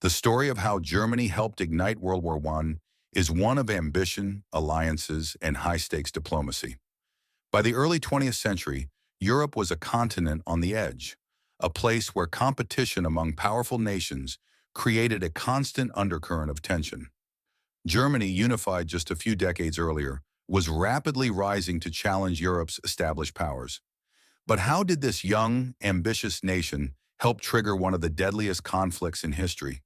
The story of how Germany helped ignite World War I is one of ambition, alliances, and high-stakes diplomacy. By the early 20th century, Europe was a continent on the edge, a place where competition among powerful nations created a constant undercurrent of tension. Germany, unified just a few decades earlier, was rapidly rising to challenge Europe's established powers. But how did this young, ambitious nation help trigger one of the deadliest conflicts in history?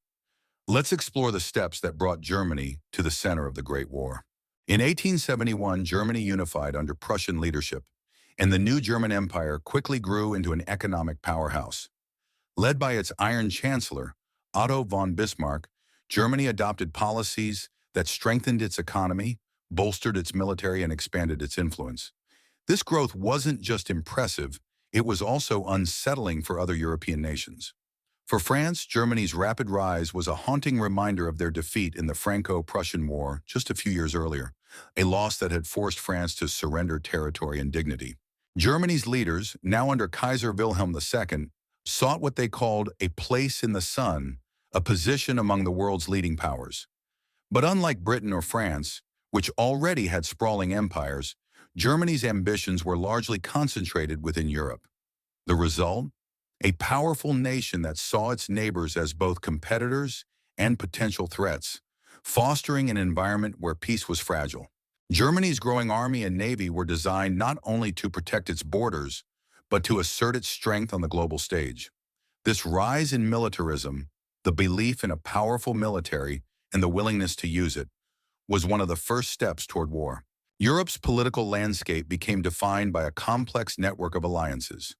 Let's explore the steps that brought Germany to the center of the Great War. In 1871, Germany unified under Prussian leadership, and the new German Empire quickly grew into an economic powerhouse. Led by its Iron Chancellor, Otto von Bismarck, Germany adopted policies that strengthened its economy, bolstered its military, and expanded its influence. This growth wasn't just impressive, it was also unsettling for other European nations. For France, Germany's rapid rise was a haunting reminder of their defeat in the Franco-Prussian War just a few years earlier, a loss that had forced France to surrender territory and dignity. Germany's leaders, now under Kaiser Wilhelm II, sought what they called a place in the sun, a position among the world's leading powers. But unlike Britain or France, which already had sprawling empires, Germany's ambitions were largely concentrated within Europe. The result? A powerful nation that saw its neighbors as both competitors and potential threats, fostering an environment where peace was fragile. Germany's growing army and navy were designed not only to protect its borders, but to assert its strength on the global stage. This rise in militarism, the belief in a powerful military and the willingness to use it, was one of the first steps toward war. Europe's political landscape became defined by a complex network of alliances.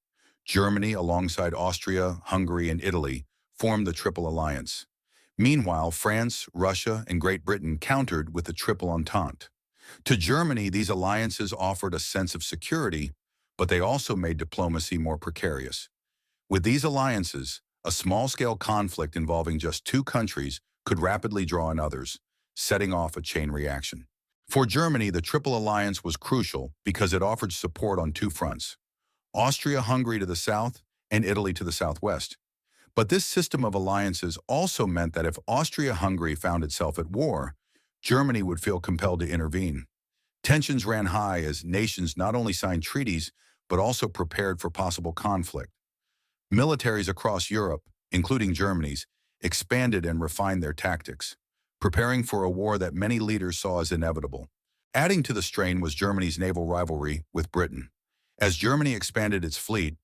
Germany, alongside Austria, Hungary, and Italy, formed the Triple Alliance. Meanwhile, France, Russia, and Great Britain countered with the Triple Entente. To Germany, these alliances offered a sense of security, but they also made diplomacy more precarious. With these alliances, a small-scale conflict involving just two countries could rapidly draw in others, setting off a chain reaction. For Germany, the Triple Alliance was crucial because it offered support on two fronts: Austria-Hungary to the south and Italy to the southwest. But this system of alliances also meant that if Austria-Hungary found itself at war, Germany would feel compelled to intervene. Tensions ran high as nations not only signed treaties, but also prepared for possible conflict. Militaries across Europe, including Germany's, expanded and refined their tactics, preparing for a war that many leaders saw as inevitable. Adding to the strain was Germany's naval rivalry with Britain. As Germany expanded its fleet,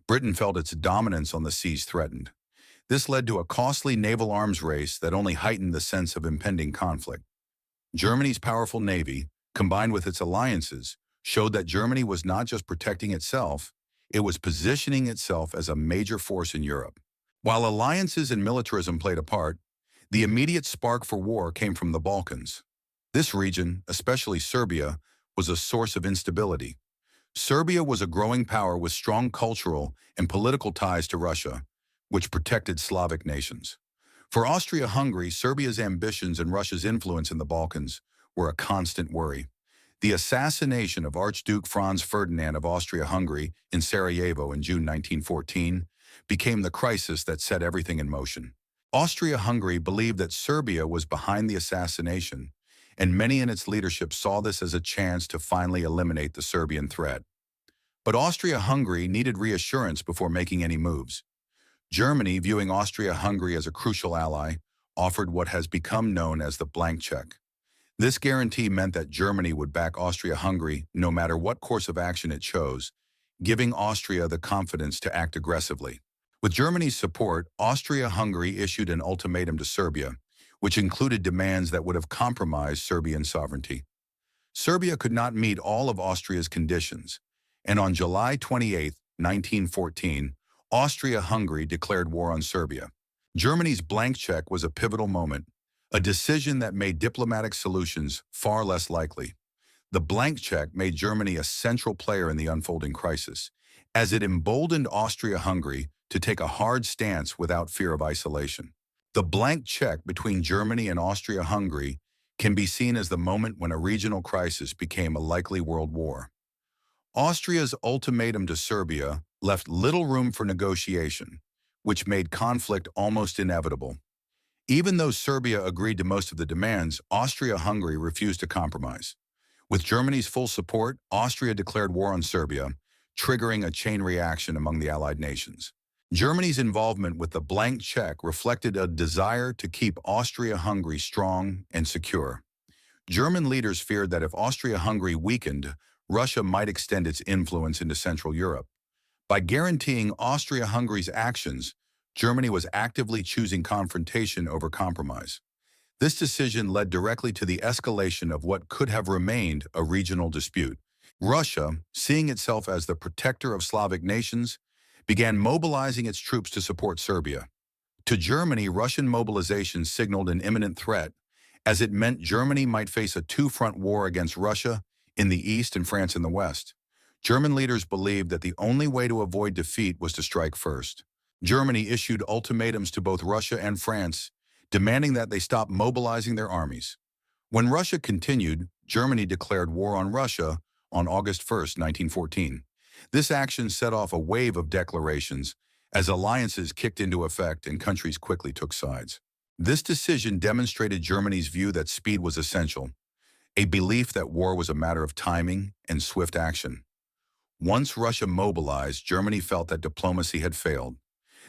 Britain felt its dominance on the seas threatened. This led to a costly naval arms race that only heightened the sense of impending conflict. Germany's powerful navy, combined with its alliances, showed that Germany was not just protecting itself, it was positioning itself as a major force in Europe. While alliances and militarism played a part, the immediate spark for war came from the Balkans. This region, especially Serbia, was a source of instability. Serbia was a growing power with strong cultural and political ties to Russia, which protected Slavic nations. For Austria-Hungary, Serbia's ambitions and Russia's influence in the Balkans were a constant worry. The assassination of Archduke Franz Ferdinand of Austria-Hungary in Sarajevo in June 1914 became the crisis that set everything in motion. Austria-Hungary believed that Serbia was behind the assassination, and many in its leadership saw this as a chance to finally eliminate the Serbian threat. But Austria-Hungary needed reassurance before making any moves. Germany, viewing Austria-Hungary as a crucial ally, offered what has become known as the blank check. This guarantee meant that Germany would back Austria-Hungary no matter what course of action it chose, giving Austria the confidence to act aggressively. With Germany's support, Austria-Hungary issued an ultimatum to Serbia, which included demands that would have compromised Serbian sovereignty. Serbia could not meet all of Austria's conditions, and on July 28, 1914, Austria-Hungary declared war on Serbia. Germany's blank check was a pivotal moment, a decision that made diplomatic solutions far less likely. The blank check made Germany a central player in the unfolding crisis, as it emboldened Austria-Hungary to take a hard stance without fear of isolation. The blank check between Germany and Austria-Hungary can be seen as the moment when a regional crisis became a likely world war. Austria's ultimatum to Serbia left little room for negotiation, which made conflict almost inevitable. Even though Serbia agreed to most of the demands, Austria-Hungary refused to compromise. With Germany's full support, Austria declared war on Serbia, triggering a chain reaction among the Allied nations. Germany's involvement with the blank check reflected a desire to keep Austria-Hungary strong and secure. German leaders feared that if Austria-Hungary weakened, Russia might extend its influence into Central Europe. By guaranteeing Austria-Hungary's actions, Germany was actively choosing confrontation over compromise. This decision led directly to the escalation of what could have remained a regional dispute. Russia, seeing itself as the protector of Slavic nations, began mobilizing its troops to support Serbia. To Germany, Russian mobilization signaled an imminent threat, as it meant Germany might face a two-front war against Russia in the east and France in the west. German leaders believed that the only way to avoid defeat was to strike first. Germany issued ultimatums to both Russia and France, demanding that they stop mobilizing their armies. When Russia continued, Germany declared war on Russia on August 1, 1914. This action set off a wave of declarations as alliances kicked into effect and countries quickly took sides. This decision demonstrated Germany's view that speed was essential, a belief that war was a matter of timing and swift action. Once Russia mobilized, Germany felt that diplomacy had failed.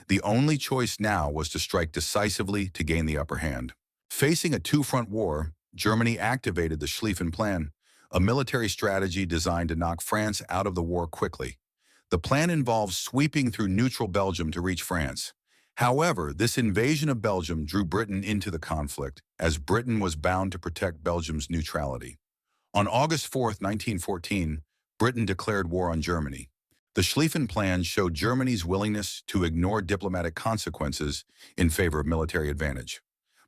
The only choice now was to strike decisively to gain the upper hand. Facing a two-front war, Germany activated the Schlieffen Plan, a military strategy designed to knock France out of the war quickly. The plan involved sweeping through neutral Belgium to reach France. However, this invasion of Belgium drew Britain into the conflict, as Britain was bound to protect Belgium's neutrality. On August 4, 1914, Britain declared war on Germany. The Schlieffen Plan showed Germany's willingness to ignore diplomatic consequences in favor of military advantage.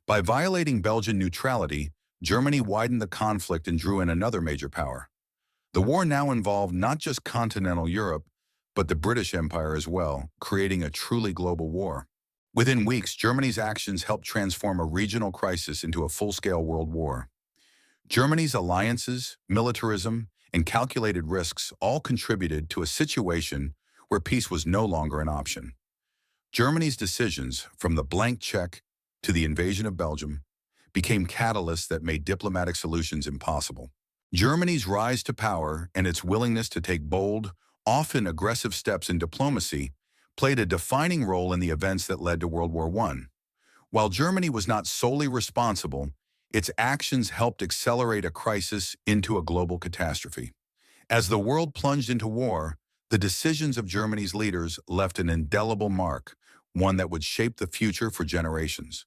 By violating Belgian neutrality, Germany widened the conflict and drew in another major power. The war now involved not just continental Europe, but the British Empire as well, creating a truly global war. Within weeks, Germany's actions helped transform a regional crisis into a full-scale world war. Germany's alliances, militarism, and calculated risks all contributed to a situation where peace was no longer an option. Germany's decisions, from the blank check to the invasion of Belgium, became catalysts that made diplomatic solutions impossible. Germany's rise to power and its willingness to take bold, often aggressive steps in diplomacy played a defining role in the events that led to World War I. While Germany was not solely responsible, its actions helped accelerate a crisis into a global catastrophe. As the world plunged into war, the decisions of Germany's leaders left an indelible mark, one that would shape the future for generations.